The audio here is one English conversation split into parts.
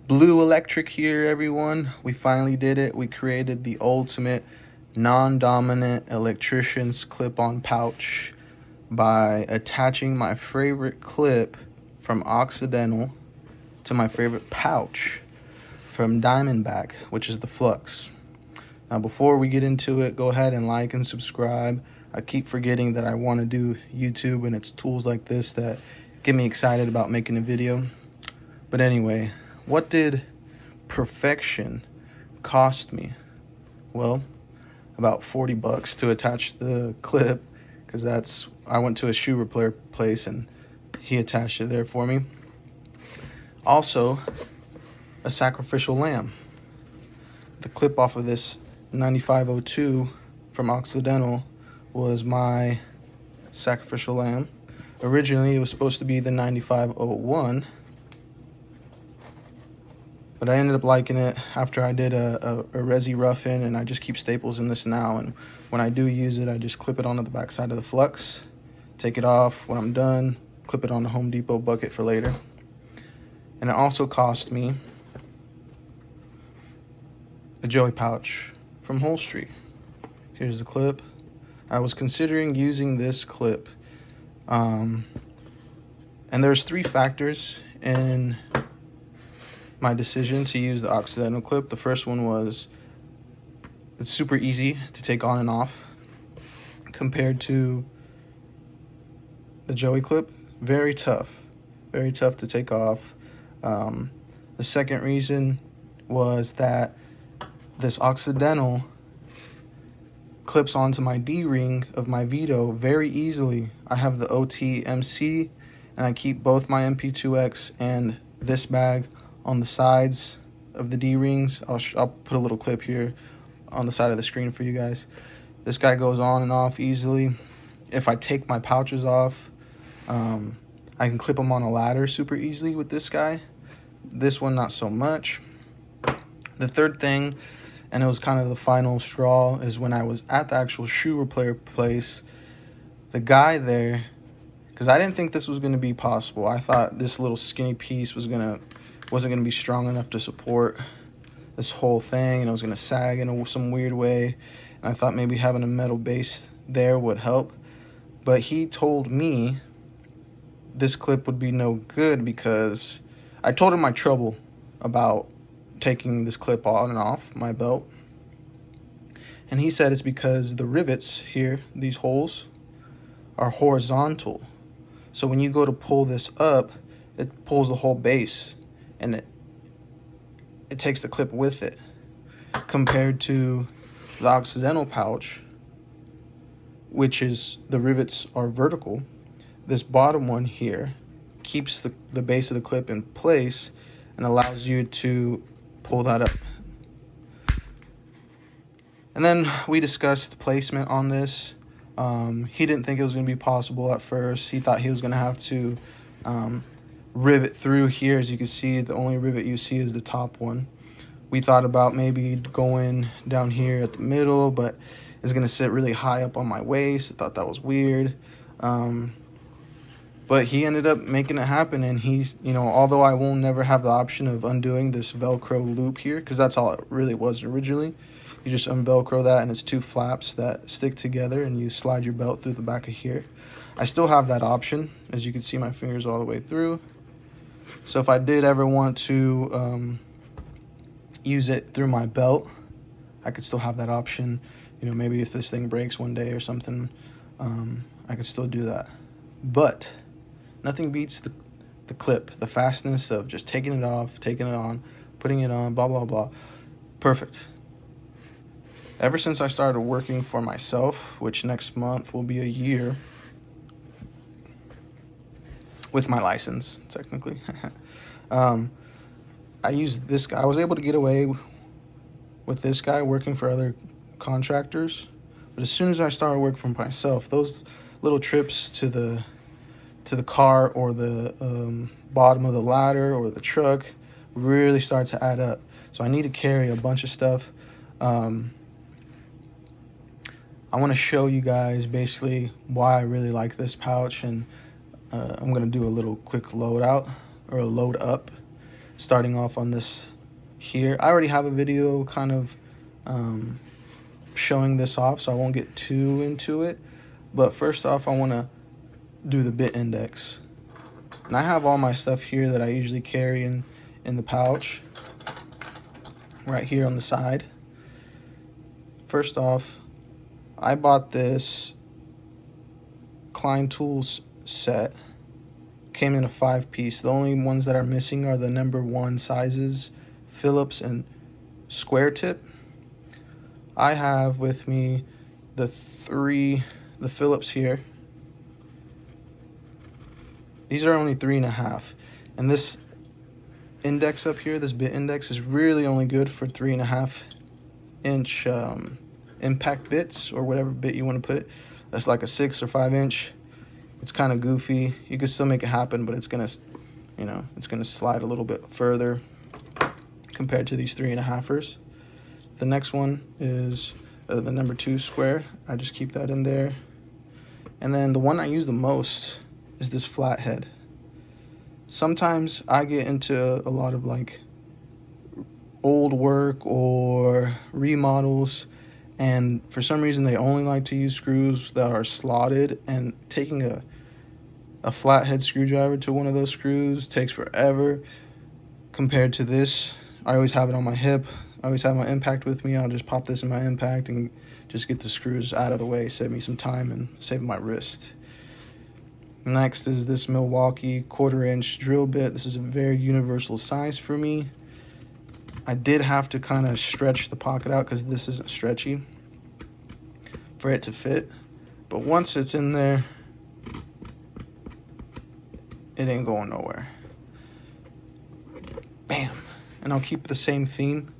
Blue Electric here, everyone. We finally did it. We created the ultimate non-dominant electrician's clip-on pouch by attaching my favorite clip from Occidental to my favorite pouch from Diamondback, which is the Flux. Now, before we get into it, go ahead and like and subscribe. I keep forgetting that I want to do YouTube, and it's tools like this that get me excited about making a video. But anyway, what did perfection cost me? Well, about 40 bucks to attach the clip, because I went to a shoe repair place and he attached it there for me. Also, a sacrificial lamb. The clip off of this 9502 from Occidental was my sacrificial lamb. Originally, it was supposed to be the 9501, but I ended up liking it after I did a resi rough-in, and I just keep staples in this now. And when I do use it, I just clip it onto the back side of the Flux, take it off when I'm done, clip it on the Home Depot bucket for later. And it also cost me a Joey pouch from Holstry. Here's the clip. I was considering using this clip, and there's 3 factors in my decision to use the Occidental clip. The first one was it's super easy to take on and off compared to the Joey clip. Very tough to take off. The second reason was that this Occidental clips onto my D-ring of my Vito very easily. I have the OT MC, and I keep both my MP2X and this bag on the sides of the D-rings. I'll put a little clip here on the side of the screen for you guys. This guy goes on and off easily. If I take my pouches off, I can clip them on a ladder super easily with this guy. This one, not so much. The third thing, and it was kind of the final straw, is when I was at the actual shoe repair place, the guy there, because I didn't think this was going to be possible. I thought this little skinny piece wasn't going to be strong enough to support this whole thing, and it was going to sag in some weird way. And I thought maybe having a metal base there would help. But he told me this clip would be no good because I told him my trouble about taking this clip on and off my belt. And he said it's because the rivets here, these holes, are horizontal. So when you go to pull this up, it pulls the whole base, and it takes the clip with it. Compared to the Occidental pouch, which is the rivets are vertical, this bottom one here keeps the base of the clip in place and allows you to pull that up. And then we discussed the placement on this. He didn't think it was going to be possible at first. He thought he was going to have to rivet through here. As you can see, the only rivet you see is the top one. We thought about maybe going down here at the middle, but it's going to sit really high up on my waist. I thought that was weird. But he ended up making it happen, and he's, although I will never have the option of undoing this Velcro loop here, because that's all it really was originally. You just unvelcro that, and it's 2 flaps that stick together, and you slide your belt through the back of here. I still have that option. As you can see, my fingers all the way through. So if I did ever want to use it through my belt, I could still have that option. Maybe if this thing breaks one day or something, I could still do that. But nothing beats the clip, the fastness of just taking it off, taking it on, putting it on, blah, blah, blah. Perfect. Ever since I started working for myself, which next month will be a year, with my license, technically, I used this guy. I was able to get away with this guy working for other contractors. But as soon as I started working for myself, those little trips to the car or the bottom of the ladder or the truck really start to add up. So I need to carry a bunch of stuff. I want to show you guys basically why I really like this pouch, and I'm going to do a little quick load out or a load up starting off on this here. I already have a video kind of showing this off, so I won't get too into it. But first off, I want to do the bit index. And I have all my stuff here that I usually carry in the pouch, right here on the side. First off, I bought this customtools set. Came in a 5-piece. The only ones that are missing are the number 1 sizes, Phillips and square tip. I have with me the Phillips here. These are only 3.5, and this index up here, this bit index, is really only good for 3.5 inch impact bits, or whatever bit you want to put it. That's like a 6 or 5 inch. It's kind of goofy. You can still make it happen, but it's gonna, it's gonna slide a little bit further compared to these 3.5ers. The next one is the number 2 square. I just keep that in there. And then the one I use the most is this flathead. Sometimes I get into a lot of like old work or remodels, and for some reason they only like to use screws that are slotted, and taking a flathead screwdriver to one of those screws takes forever compared to this. I always have it on my hip. I always have my impact with me. I'll just pop this in my impact and just get the screws out of the way, save me some time and save my wrist. Next is this Milwaukee 1/4 inch drill bit. This is a very universal size for me. I did have to kind of stretch the pocket out because this isn't stretchy for it to fit. But once it's in there, it ain't going nowhere. Bam. And I'll keep the same theme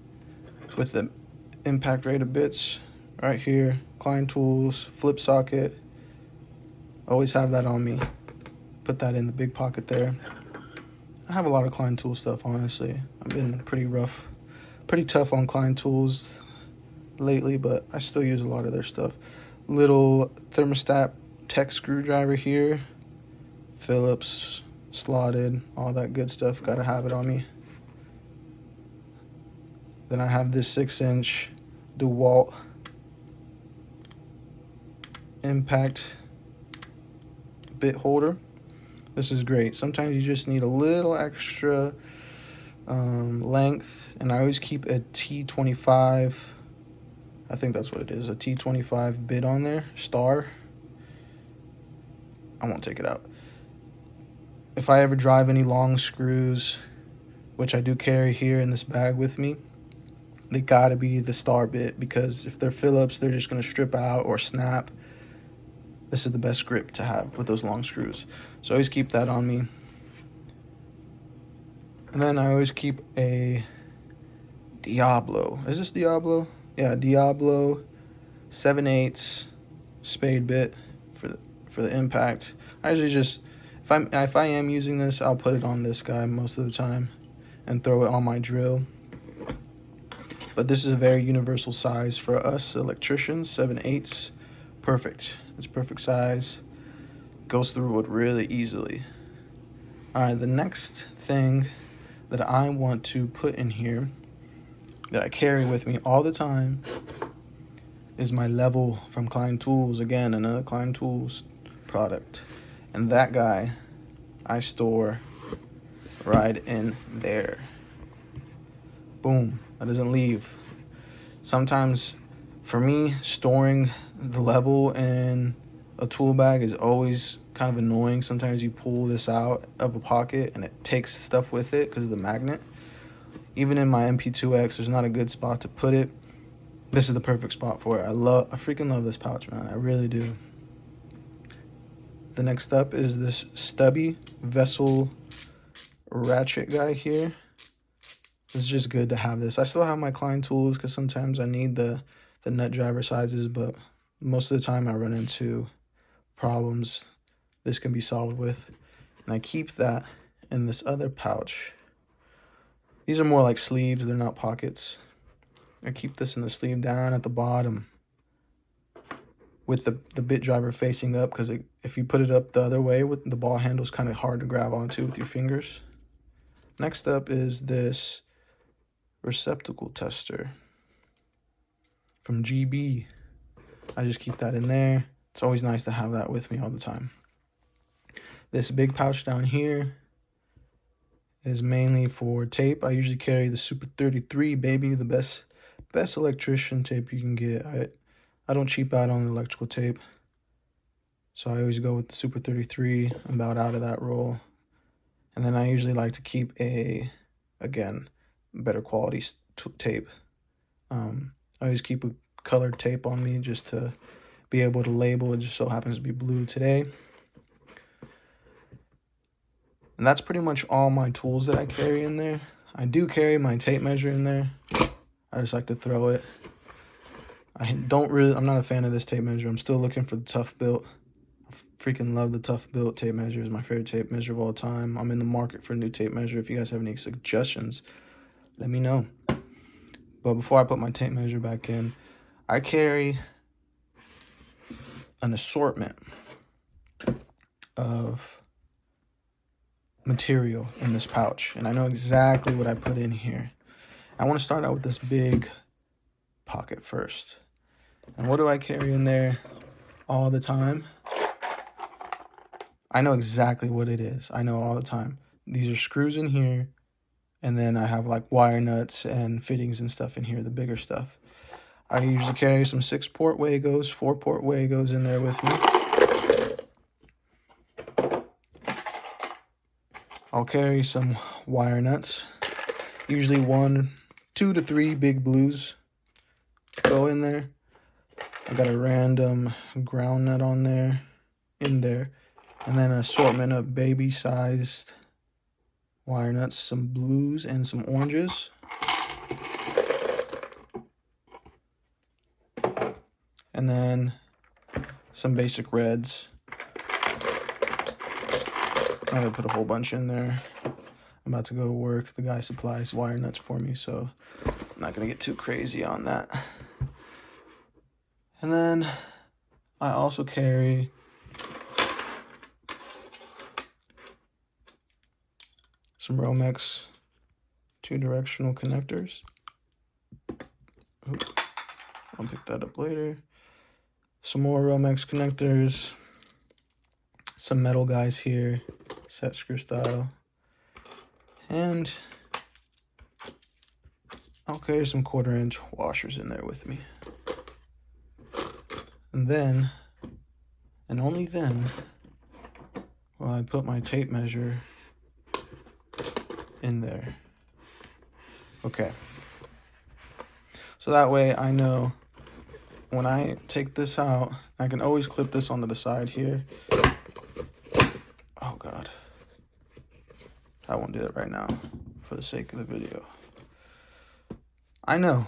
with the impact rated bits right here. customtools, flip socket. Always have that on me. Put that in the big pocket there. I have a lot of customtools stuff, honestly. I've been pretty tough on customtools lately, but I still use a lot of their stuff. Little thermostat tech screwdriver here. Phillips, slotted, all that good stuff. Gotta have it on me. Then I have this 6-inch DeWalt impact bit holder. This is great. Sometimes you just need a little extra length, and I always keep a T25, I think that's what it is, a T25 bit on there, star. I won't take it out. If I ever drive any long screws, which I do carry here in this bag with me, they gotta be the star bit, because if they're Phillips, they're just gonna strip out or snap. This is the best grip to have with those long screws. So I always keep that on me. And then I always keep a Diablo. Is this Diablo? Yeah, Diablo 7/8 spade bit for the impact. I usually just, if I am using this, I'll put it on this guy most of the time and throw it on my drill. But this is a very universal size for us electricians. 7/8, perfect. It's perfect size. Goes through wood really easily. All right, the next thing that I want to put in here that I carry with me all the time is my level from customtools. Again, another customtools product. And that guy I store right in there. Boom, that doesn't leave. Sometimes for me, storing the level in a tool bag is always kind of annoying. Sometimes you pull this out of a pocket and it takes stuff with it because of the magnet. Even in my MP2X, there's not a good spot to put it. This is the perfect spot for it. I freaking love this pouch, man. I really do. The next up is this stubby vessel ratchet guy here. It's just good to have this. I still have my customtools because sometimes I need the nut driver sizes, but most of the time I run into problems this can be solved with. And I keep that in this other pouch. These are more like sleeves, they're not pockets. I keep this in the sleeve down at the bottom with the bit driver facing up, because if you put it up the other way, with the ball handle is kind of hard to grab onto with your fingers. Next up is this receptacle tester from GB. I just keep that in there. It's always nice to have that with me all the time. This big pouch down here is mainly for tape. I usually carry the Super 33, baby, the best electrician tape you can get. I don't cheap out on electrical tape, so I always go with the Super 33. I'm about out of that roll. And then I usually like to keep again, better quality tape. I always keep a colored tape on me just to be able to label. It just so happens to be blue today. And that's pretty much all my tools that I carry in there. I do carry my tape measure in there. I just like to throw it. I'm not a fan of this tape measure. I'm still looking for the Tough Built. I freaking love the Tough Built tape measure. It's my favorite tape measure of all time. I'm in the market for a new tape measure. If you guys have any suggestions, let me know. But before I put my tape measure back in, I carry an assortment of material in this pouch, and I know exactly what I put in here. I want to start out with this big pocket first. And what do I carry in there all the time? I know exactly what it is. I know all the time. These are screws in here, and then I have like wire nuts and fittings and stuff in here, the bigger stuff. I usually carry some 6-port Wagos, 4-port Wagos in there with me. I'll carry some wire nuts. Usually 2 to 3 big blues go in there. I got a random ground nut on there, and then an assortment of baby-sized wire nuts, some blues and some oranges. And then some basic reds. I'm gonna put a whole bunch in there. I'm about to go to work. The guy supplies wire nuts for me, so I'm not gonna get too crazy on that. And then I also carry some Romex 2-directional connectors. Oops, I'll pick that up later. Some more Romex connectors. Some metal guys here, set screw style. And I'll carry some 1/4-inch washers in there with me. And then, and only then, will I put my tape measure in there. Okay. So that way I know when I take this out, I can always clip this onto the side here. Oh God. I won't do that right now for the sake of the video. I know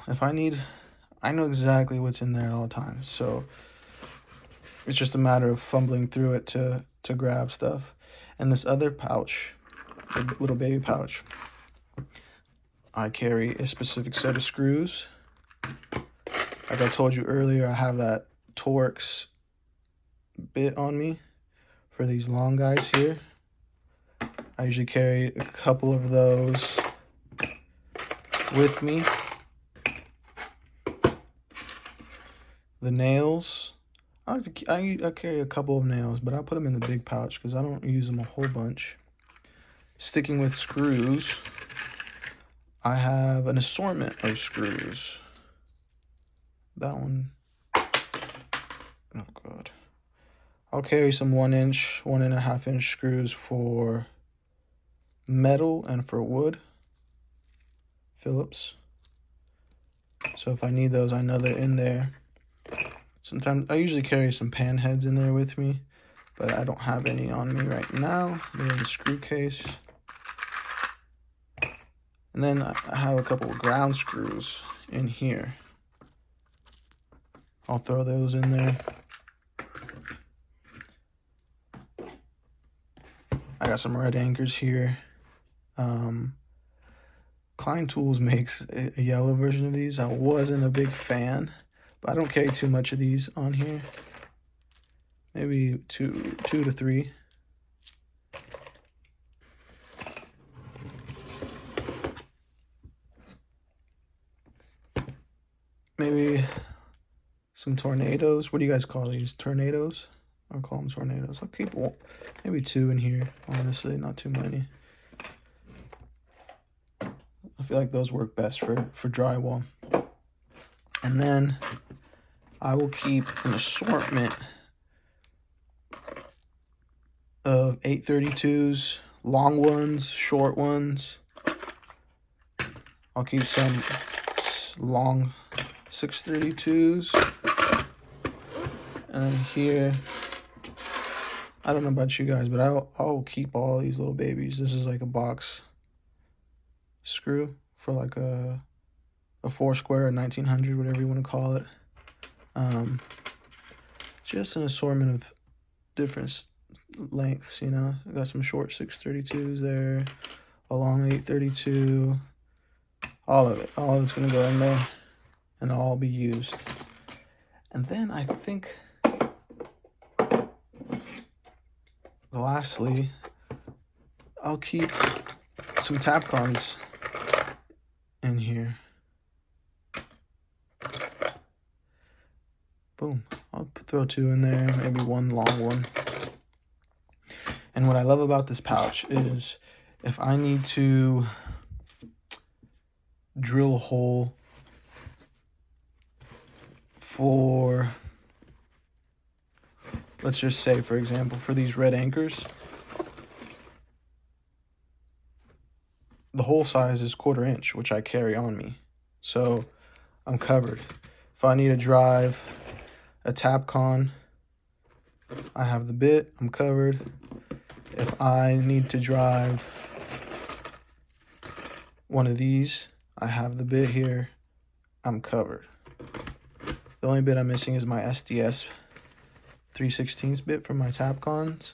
I know exactly what's in there at all times. So it's just a matter of fumbling through it to grab stuff. And this other pouch, the little baby pouch, I carry a specific set of screws. Like I told you earlier, I have that Torx bit on me for these long guys here. I usually carry a couple of those with me. The nails, I carry a couple of nails, but I put them in the big pouch because I don't use them a whole bunch. Sticking with screws, I have an assortment of screws. That one, oh God. I'll carry some 1-inch, 1.5-inch screws for metal and for wood, Phillips. So if I need those, I know they're in there. Sometimes I usually carry some pan heads in there with me, but I don't have any on me right now. They're in the screw case. And then I have a couple of ground screws in here. I'll throw those in there. I got some red anchors here. Klein Tools makes a yellow version of these. I wasn't a big fan, but I don't carry too much of these on here. Maybe two to three. maybe some tornadoes. What do you guys call these? Tornadoes? I'll call them tornadoes. I'll keep one, maybe 2 in here, honestly, not too many. I feel like those work best for drywall. And then I will keep an assortment of 832s, long ones, short ones. I'll keep some long 632s. And then here, I don't know about you guys, but I'll keep all these little babies. This is like a box screw for like a 4 square, a 1900, whatever you want to call it. Just an assortment of different lengths, you know. I got some short 632s there, a long 832, all of it's gonna go in there and all be used. And then I think lastly, I'll keep some Tapcons in here. Boom. I'll throw 2 in there, maybe 1 long one. And what I love about this pouch is if I need to drill a hole for, let's just say, for example, for these red anchors, the hole size is 1/4 inch, which I carry on me. So I'm covered. If I need to drive a Tapcon, I have the bit, I'm covered. If I need to drive one of these, I have the bit here, I'm covered. The only bit I'm missing is my SDS 3/16 bit for my Tapcons.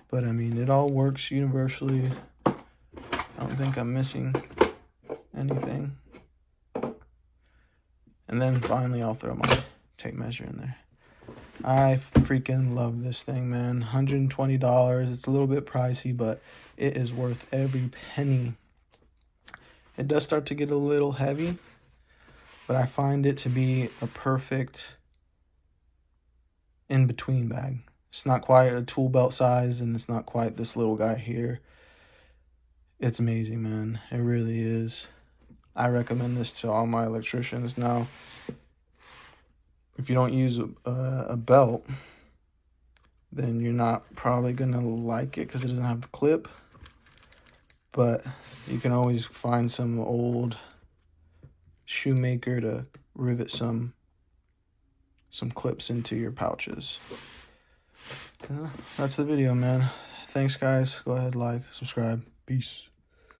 But I mean, it all works universally. I don't think I'm missing anything. And then finally, I'll throw my tape measure in there. I freaking love this thing, man. $120. It's a little bit pricey, but it is worth every penny. It does start to get a little heavy, but I find it to be a perfect in-between bag. It's not quite a tool belt size, and it's not quite this little guy here. It's amazing, man. It really is. I recommend this to all my electricians. Now, if you don't use a belt, then you're not probably gonna like it because it doesn't have the clip. But you can always find some old shoemaker to rivet some clips into your pouches. That's the video, man. Thanks, guys. Go ahead, like, subscribe. Peace.